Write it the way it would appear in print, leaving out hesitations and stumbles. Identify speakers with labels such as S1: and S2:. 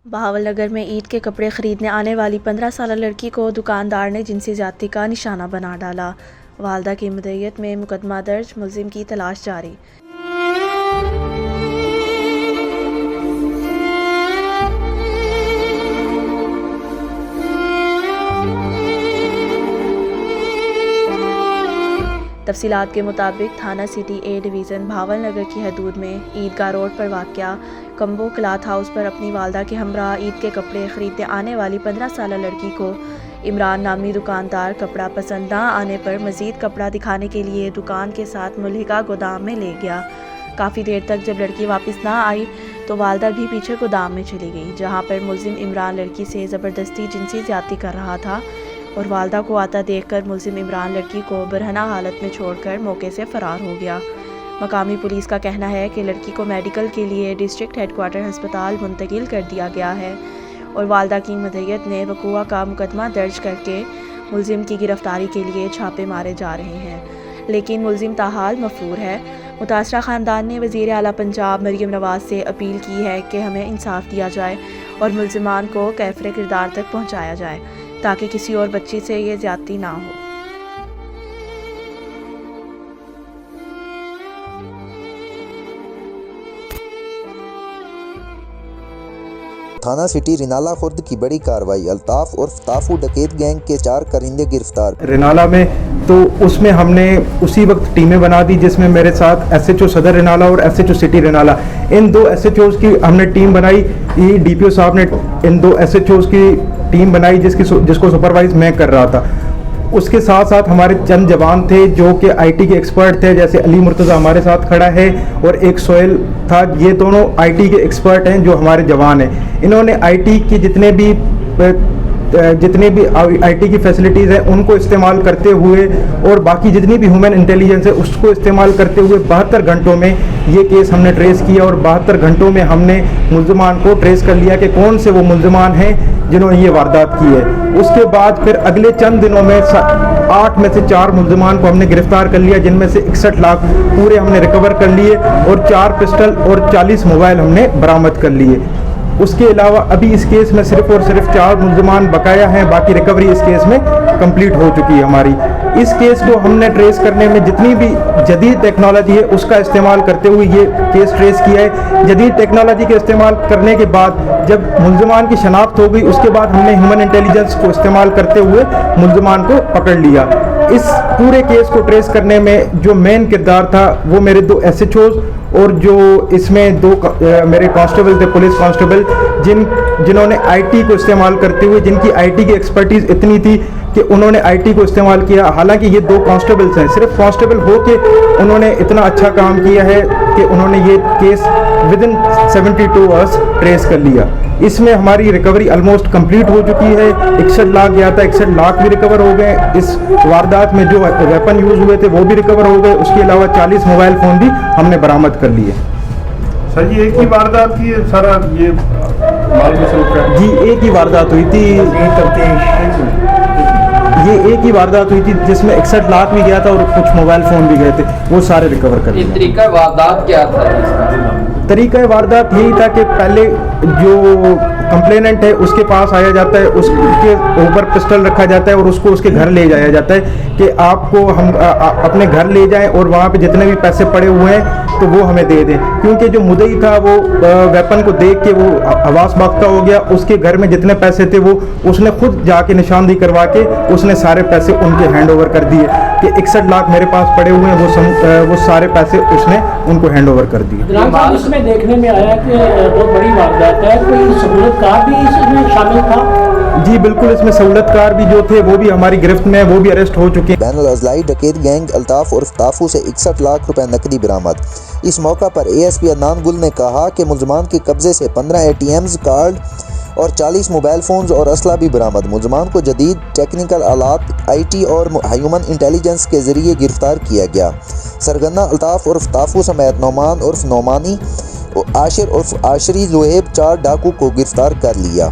S1: बहावलनगर में ईद के कपड़े खरीदने आने वाली 15 साला लड़की को दुकानदार ने जिनसी ज्यादती का निशाना बना डाला। वालदा की मदईयत में मुकदमा दर्ज, मुलजिम की तलाश जारी। तफसीलात के मुताबिक थाना सिटी ए डिवीज़न बहावलनगर की हदूद में ईदगाह रोड पर वाक़या कम्बो क्लॉथ हाउस पर अपनी वालदा के हमरा ईद के कपड़े ख़रीदने आने वाली 15 साला लड़की को इमरान नामी दुकानदार कपड़ा पसंद ना आने पर मज़ीद कपड़ा दिखाने के लिए दुकान के साथ मुल्हिका गोदाम में ले गया। काफ़ी देर तक जब लड़की वापस ना आई तो वालदा भी पीछे गोदाम में चली गई, जहाँ पर मुलजिम इमरान लड़की से ज़बरदस्ती जिनसी ज़्यादती कर रहा था और वालदा को आता देखकर मुलजिम इमरान लड़की को बरहना हालत में छोड़कर मौके से फ़रार हो गया। मकामी पुलिस का कहना है कि लड़की को मेडिकल के लिए डिस्ट्रिक्ट हेडक्वार्टर अस्पताल मुंतकिल कर दिया गया है और वालदा की मदईयत ने वक़ूआ का मुकदमा दर्ज करके मुलजिम की गिरफ़्तारी के लिए छापे मारे जा रहे हैं, लेकिन मुलजिम ताहाल मफरूर है। मुतासरा ख़ानदान ने वज़ीर आला पंजाब मरियम नवाज़ से अपील की है कि हमें इंसाफ दिया जाए और मुलजिमान को कैफ़रे किरदार तक पहुँचाया जाए ताकि किसी और बच्ची से ये ज़्यादती ना हो।
S2: थाना सिटी रिनाला खुर्द की बड़ी कार्रवाई, अल्ताफ और ताफू डकैत गैंग के 4 करिंदे गिरफ्तार।
S3: रिनाला में तो उसमें हमने उसी वक्त टीमें बना दी जिसमें मेरे साथ एसएचओ सदर रिनाला और एसएचओ सिटी रिनाला, इन 2 एसएचओज की हमने टीम बनाई। डीपीओ साहब ने इन 2 एसएचओज की टीम बनाई जिसको सुपरवाइज मैं कर रहा था। उसके साथ साथ हमारे चंद जवान थे जो कि आईटी के एक्सपर्ट थे, जैसे अली मुर्तज़ा हमारे साथ खड़ा है और एक सोहेल था। ये दोनों आईटी के एक्सपर्ट हैं जो हमारे जवान हैं। इन्होंने आईटी की जितने भी आईटी की फैसिलिटीज़ हैं उनको इस्तेमाल करते हुए और बाकी जितनी भी ह्यूमन इंटेलिजेंस है उसको इस्तेमाल करते हुए 72 घंटों में ये केस हमने ट्रेस किया और 72 घंटों में हमने मुल्ज़िमान को ट्रेस कर लिया कि कौन से वो मुल्ज़िमान हैं जिन्होंने ये वारदात की है। उसके बाद फिर अगले चंद दिनों में 8 में से 4 मुल्ज़िमान को हमने गिरफ्तार कर लिया, जिनमें से 61 लाख पूरे हमने रिकवर कर लिए और 4 पिस्टल और 40 मोबाइल हमने बरामद कर लिए। उसके अलावा अभी इस केस में सिर्फ और सिर्फ 4 मुल्ज़िमान बकाया हैं, बाकी रिकवरी इस केस में कंप्लीट हो चुकी है हमारी। इस केस को हमने ट्रेस करने में जितनी भी जदीद टेक्नोलॉजी है उसका इस्तेमाल करते हुए ये केस ट्रेस किया है। जदीद टेक्नोलॉजी के इस्तेमाल करने के बाद जब मुल्ज़िमान की शनाख्त हो गई उसके बाद हमने ह्यूमन इंटेलिजेंस को इस्तेमाल करते हुए मुल्ज़िमान को पकड़ लिया। इस पूरे केस को ट्रेस करने में जो मेन किरदार था वो मेरे 2 एसएचओज और जो इसमें 2 मेरे कांस्टेबल थे, पुलिस कांस्टेबल, जिन्होंने आईटी को इस्तेमाल करते हुए, जिनकी आईटी की एक्सपर्टीज़ इतनी थी कि उन्होंने आईटी को इस्तेमाल किया। हालांकि ये 2 कांस्टेबल्स हैं, सिर्फ कांस्टेबल हो के उन्होंने इतना अच्छा काम किया है कि उन्होंने ये केस विदिन 72 आवर्स ट्रेस कर लिया। इसमें हमारी रिकवरी ऑलमोस्ट कंप्लीट हो चुकी है। 61 लाख गया था, 61 लाख भी रिकवर हो गए। इस वारदात में जो वेपन यूज़ हुए थे वो भी रिकवर हो गए। उसके अलावा 40 मोबाइल फ़ोन भी हमने बरामद कर लिए।
S4: सर ये एक ही वारदात की सारा ये माल मसरूफ
S3: जी एक ही वारदात हुई थी, ये एक ही वारदात हुई थी जिसमें 61 लाख भी गया था और कुछ मोबाइल फ़ोन भी गए थे, वो सारे रिकवर कर लिए।
S5: तरीका वारदात क्या था?
S3: तरीका वारदात यही था कि पहले जो कंप्लेनेंट है उसके पास आया जाता है, उसके ऊपर पिस्टल रखा जाता है और उसको उसके घर ले जाया जाता है कि आपको हम अपने घर ले जाएं और वहाँ पे जितने भी पैसे पड़े हुए हैं तो वो हमें दे दें। क्योंकि जो मुद्दई था वो वेपन को देख के वो हवास बाख्ता हो गया। उसके घर में जितने पैसे थे वो उसने खुद जाके निशानदेही करवा के उसने सारे पैसे उनके हैंड ओवर कर दिए कि 61 लाख मेरे पास पड़े हुए हैं, वो सारे पैसे उसने उनको हैंड ओवर कर दिए।
S6: इसमें देखने में आया कि बहुत बड़ी वारदात है, कोई सहूलतकार भी इसमें शामिल था?
S3: जी बिल्कुल, इसमें सहूलतकार भी जो थे वो भी हमारी गिरफ्त में, वो भी अरेस्ट हो चुके हैं।
S2: बैनुल अज़लाई डकैत गैंग अल्ताफ और ताफू से 61 लाख रुपए नकदी बरामद। इस मौका पर एएसपी अदनान गुल ने कहा कि मुल्ज़िमान के कब्जे से 15 ATMs कार्ड और 40 मोबाइल फ़ोन्स और असला भी बरामद। मुल्ज़िमान को जदीद टेक्निकल आलात, आईटी और ह्यूमन इंटेलिजेंस के ज़रिए गिरफ्तार किया गया। सरगना अल्ताफ उर्फ ताफू समेत नौमान उर्फ नौमानी, आशिर उर्फ आशरी ज़ुहैब 4 डाकू को गिरफ्तार कर लिया।